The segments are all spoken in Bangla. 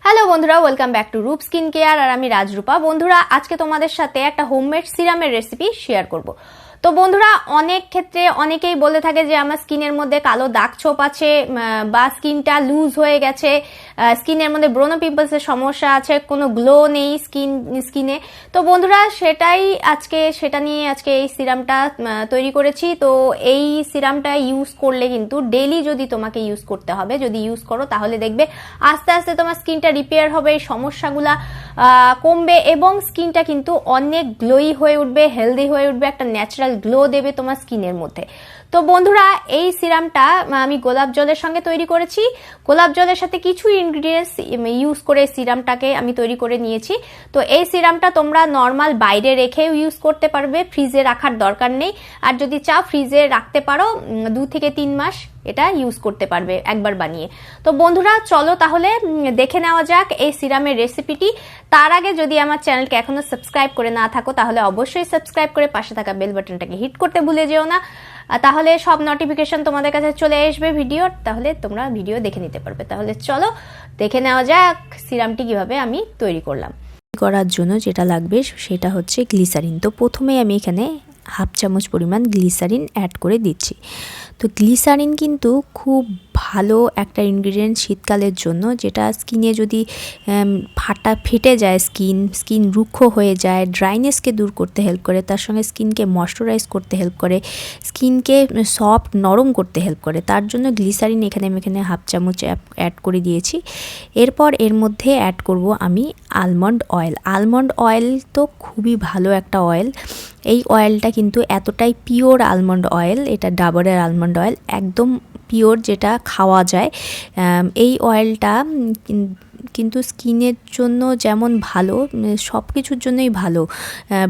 হ্যালো বন্ধুরা, ওয়েলকাম ব্যাক টু রূপ স্কিন কেয়ার। আর আমি রাজরূপা। বন্ধুরা, আজকে তোমাদের সাথে একটা হোমমেড সিরামের রেসিপি শেয়ার করব। তো বন্ধুরা, অনেক ক্ষেত্রে অনেকেই বলে থাকে যে আমার স্কিনের মধ্যে কালো দাগ ছোপ আছে বা স্কিনটা লুজ হয়ে গেছে, স্কিনের মধ্যে ব্রণ পিম্পলসের সমস্যা আছে, কোনো গ্লো নেই স্কিনে। তো বন্ধুরা, সেটা নিয়ে আজকে এই সিরামটা তৈরি করেছি। তো এই সিরামটা ইউজ করলে কিন্তু ডেইলি যদি তোমাকে ইউজ করতে হবে, যদি ইউজ করো তাহলে দেখবে আস্তে আস্তে তোমার স্কিনটা রিপেয়ার হবে, এই সমস্যাগুলা কমবে এবং স্কিনটা কিন্তু অনেক গ্লোই হয়ে উঠবে, হেলদি হয়ে উঠবে, একটা ন্যাচারাল গ্লো দেবে তোমার স্কিনের মধ্যে। তো বন্ধুরা, এই সিরামটা আমি গোলাপ জলের সঙ্গে তৈরি করেছি। গোলাপ জলের সাথে কিছু ইনগ্রিডিয়েন্টস ইউজ করে সিরামটাকে আমি তৈরি করে নিয়েছি। তো এই সিরামটা তোমরা নর্মাল বাইরে রেখেও ইউজ করতে পারবে, ফ্রিজে রাখার দরকার নেই। আর যদি চাও ফ্রিজে রাখতে পারো, 2 থেকে 3 মাস এটা ইউজ করতে পারবে একবার বানিয়ে। তো বন্ধুরা, চলো তাহলে দেখে নেওয়া যাক এই সিরামের রেসিপিটি। তার আগে যদি আমার চ্যানেলকে এখনো সাবস্ক্রাইব করে না থাকো তাহলে অবশ্যই সাবস্ক্রাইব করে পাশে থাকা বেল বাটনটাকে হিট করতে ভুলে যেও না, তাহলে সব নোটিফিকেশন তোমাদের কাছে চলে আসবে ভিডিওর, তাহলে তোমরা ভিডিও দেখে নিতে পারবে। তাহলে চলো দেখে নেওয়া যাক সিরামটি কিভাবে আমি তৈরি করলাম। করার জন্য যেটা লাগবে সেটা হচ্ছে গ্লিসারিন। তো প্রথমে আমি এখানে হাফ চামচ পরিমাণ গ্লিসারিন অ্যাড করে দিচ্ছি। তো গ্লিসারিন কিন্তু খুব ভালো একটা ইনগ্রিডিয়েন্ট শীতকালের জন্য, যেটা স্কিনে যদি ফেটে যায়, স্কিন রুক্ষ হয়ে যায়, ড্রাইনেসকে দূর করতে হেল্প করে, তার সঙ্গে স্কিনকে ময়শ্চারাইজ করতে হেল্প করে, স্কিনকে সফট নরম করতে হেল্প করে। তার জন্য গ্লিসারিন আমি এখানে হাফ চামচ অ্যাড করে দিয়েছি। এরপর এর মধ্যে অ্যাড করব আমি আলমন্ড অয়েল। আলমন্ড অয়েল তো খুবই ভালো একটা অয়েল। এই অয়েলটা কিন্তু এতটাই পিওর আলমন্ড অয়েল, এটা ডাবরের আলমন্ড অয়েল, একদম পিওর, যেটা খাওয়া যায়। এই অয়েলটা কিন্তু স্কিনের জন্য যেমন ভালো, সব কিছুর জন্যই ভালো,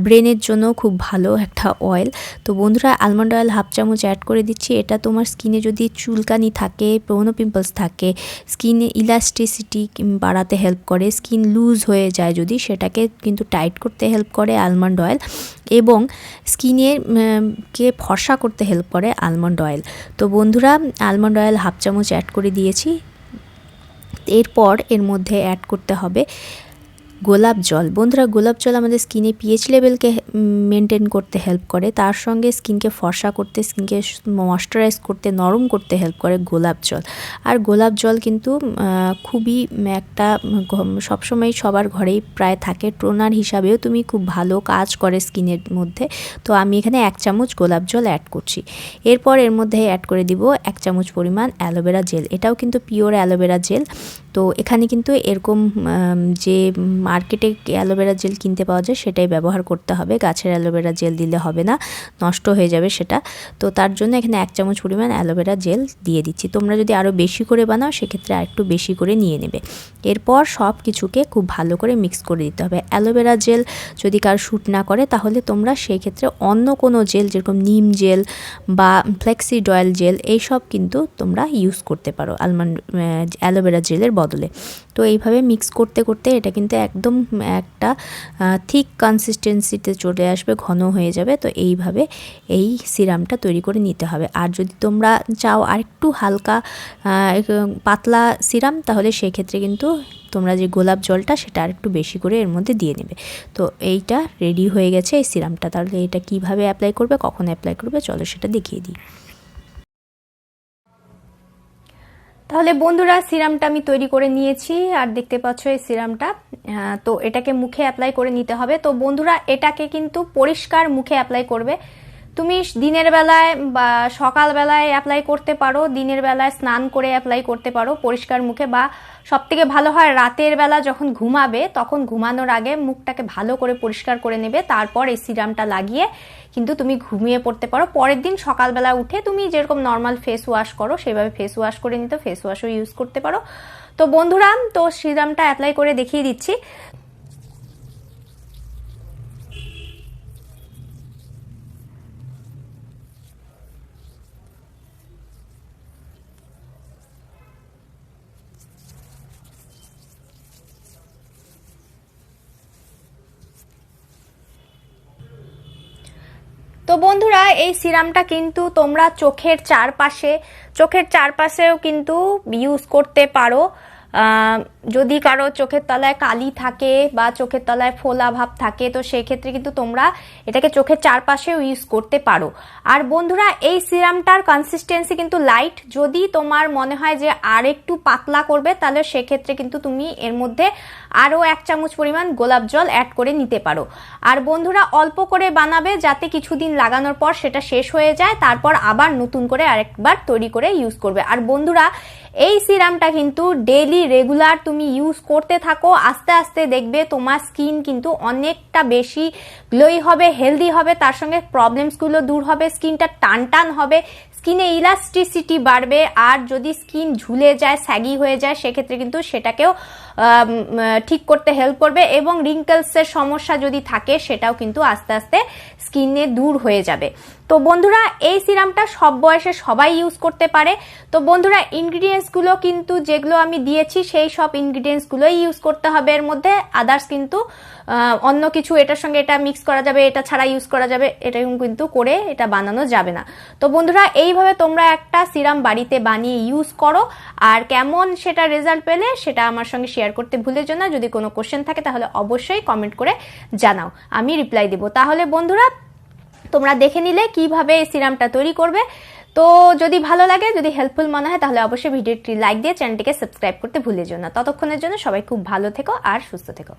ব্রেনের জন্য খুব ভালো একটা অয়েল। তো বন্ধুরা, আলমন্ড অয়েল হাফ চামচ অ্যাড করে দিচ্ছি। এটা তোমার স্কিনে যদি চুলকানি থাকে, ব্রণ পিম্পলস থাকে, স্কিনে ইলাস্টিসিটি বাড়াতে হেল্প করে, স্কিন লুজ হয়ে যায় যদি, সেটাকে কিন্তু টাইট করতে হেল্প করে আলমন্ড অয়েল, এবং স্কিনের কে ফর্সা করতে হেল্প করে আলমন্ড অয়েল। তো বন্ধুরা, আলমন্ড অয়েল হাফ চামচ অ্যাড করে দিয়েছি। এরপর এর মধ্যে অ্যাড করতে হবে গোলাপ জল। বন্ধুরা, গোলাপ জল আমাদের স্কিনে পিএইচ লেভেলকে মেনটেন করতে হেল্প করে, তার সঙ্গে স্কিনকে ফর্সা করতে, স্কিনকে ময়শ্চারাইজ করতে, নরম করতে হেল্প করে গোলাপ জল। আর গোলাপ জল কিন্তু খুবই একটা সবসময় সবার ঘরেই প্রায় থাকে, টোনার হিসাবেও তুমি খুব ভালো কাজ করে স্কিনের মধ্যে। তো আমি এখানে 1 চামচ গোলাপ জল অ্যাড করছি। এরপর এর মধ্যে অ্যাড করে দিব 1 চামচ পরিমাণ অ্যালোভেরা জেল। এটাও কিন্তু পিওর অ্যালোভেরা জেল। তো এখানে কিন্তু এরকম যে মার্কেটে অ্যালোভেরা জেল কিনতে পাওয়া যায় সেটাই ব্যবহার করতে হবে, গাছের অ্যালোভেরা জেল দিলে হবে না, নষ্ট হয়ে যাবে সেটা। তো তার জন্য এখানে 1 চামচ পরিমাণ অ্যালোভেরা জেল দিয়ে দিচ্ছি। তোমরা যদি আরও বেশি করে বানাও সেক্ষেত্রে আরেকটু বেশি করে নিয়ে নেবে। এরপর সব কিছুকে খুব ভালো করে মিক্স করে দিতে হবে। অ্যালোভেরা জেল যদি কার শ্যুট না করে তাহলে তোমরা সেই ক্ষেত্রে অন্য কোনো জেল, যেরকম নিম জেল বা ফ্লেক্সিড অয়েল জেল, এইসব কিন্তু তোমরা ইউজ করতে পারো অ্যালোভেরা জেলের বদলে। তো এইভাবে মিক্স করতে করতে এটা কিন্তু একদম একটা থিক কনসিস্টেন্সিতে চলে আসবে, ঘন হয়ে যাবে। তো এইভাবে এই সিরামটা তৈরি করে নিতে হবে। আর যদি তোমরা চাও আরেকটু হালকা পাতলা সিরাম, তাহলে সেক্ষেত্রে কিন্তু তোমরা যে গোলাপ জলটা সেটা আর একটু বেশি করে এর মধ্যে দিয়ে নেবে। তো এইটা রেডি হয়ে গেছে এই সিরামটা। তাহলে এটা কিভাবে অ্যাপ্লাই করবে, কখন অ্যাপ্লাই করবে, চলো সেটা দেখিয়ে দিই। তাহলে বন্ধুরা, সিরামটা আমি তৈরি করে নিয়েছি আর দেখতে পাচ্ছ এই সিরামটা। তো এটাকে মুখে অ্যাপ্লাই করে নিতে হবে। তো বন্ধুরা, এটাকে কিন্তু পরিষ্কার মুখে অ্যাপ্লাই করবে। তুমি দিনের বেলায় বা সকাল বেলায় অ্যাপ্লাই করতে পারো, দিনের বেলায় স্নান করে অ্যাপ্লাই করতে পারো পরিষ্কার মুখে, বা সবথেকে ভালো হয় রাতের বেলা যখন ঘুমাবে তখন ঘুমানোর আগে মুখটাকে ভালো করে পরিষ্কার করে নেবে, তারপর এই সিরামটা লাগিয়ে কিন্তু তুমি ঘুমিয়ে পড়তে পারো। পরের দিন সকালবেলা উঠে তুমি যেরকম নর্মাল ফেস ওয়াশ করো সেভাবে ফেস ওয়াশ করে নিতে, ফেস ওয়াশও ইউজ করতে পারো। তো বন্ধুরা, তো সিরামটা অ্যাপ্লাই করে দেখিয়ে দিচ্ছি। তো বন্ধুরা, এই সিরামটা কিন্তু তোমরা চোখের চারপাশেও কিন্তু ইউজ করতে পারো। যদি কারো চোখের তলায় কালি থাকে বা চোখের তলায় ফোলা ভাব থাকে তো সেই ক্ষেত্রে কিন্তু তোমরা এটাকে চোখের চারপাশেও ইউজ করতে পারো। আর বন্ধুরা এই সিরামটার কনসিস্টেন্সি কিন্তু লাইট, যদি তোমার মনে হয় যে আর একটু পাতলা করবে তাহলে সেক্ষেত্রে কিন্তু তুমি এর মধ্যে আরও 1 চামচ পরিমাণ গোলাপ জল অ্যাড করে নিতে পারো। আর বন্ধুরা অল্প করে বানাবে যাতে কিছুদিন লাগানোর পর সেটা শেষ হয়ে যায়, তারপর আবার নতুন করে আরেকবার তৈরি করে ইউজ করবে। আর বন্ধুরা এই সিরামটা কিন্তু ডেইলি রেগুলার তুমি ইউজ করতে থাকো, আস্তে আস্তে দেখবে তোমার স্কিন কিন্তু অনেকটা বেশি গ্লোই হবে, হেলদি হবে, তার সঙ্গে প্রবলেমসগুলো দূর হবে, স্কিনটা টান টান হবে, স্কিনে ইলাস্টিসিটি বাড়বে। আর যদি স্কিন ঝুলে যায়, স্যাগি হয়ে যায়, সেক্ষেত্রে কিন্তু সেটাকেও ঠিক করতে হেল্প করবে এবং রিঙ্কেলসের সমস্যা যদি থাকে সেটাও কিন্তু আস্তে আস্তে স্কিনে দূর হয়ে যাবে। তো বন্ধুরা এই সিরামটা সব বয়সে সবাই ইউজ করতে পারে। তো বন্ধুরা ইনগ্রিডিয়েন্টসগুলো কিন্তু যেগুলো আমি দিয়েছি সেই সব ইনগ্রিডিয়েন্টসগুলোই ইউজ করতে হবে এর মধ্যে, আদার্স কিন্তু অন্য কিছু এটার সঙ্গে এটা মিক্স করা যাবে, এটা ছাড়া ইউজ করা যাবে, এটা কিন্তু করে এটা বানানো যাবে না। তো বন্ধুরা এইভাবে তোমরা একটা সিরাম বাড়িতে বানিয়ে ইউজ করো, আর কেমন সেটা রেজাল্ট পেলে সেটা আমার সঙ্গে শেয়ার করতে ভুলে যেও না। যদি কোনো কোশ্চেন থাকে তাহলে অবশ্যই কমেন্ট করে জানাও, আমি রিপ্লাই দেব। তাহলে বন্ধুরা তোমরা দেখে নিলে কিভাবে এই সিরামটা তৈরি করবে। তো যদি ভালো লাগে, যদি হেল্পফুল মনে হয় তাহলে অবশ্যই ভিডিওটি লাইক দিয়ে চ্যানেলটিকে সাবস্ক্রাইব করতে ভুলে যেও না। ততক্ষণের জন্য সবাই খুব ভালো থেকো আর সুস্থ থেকো।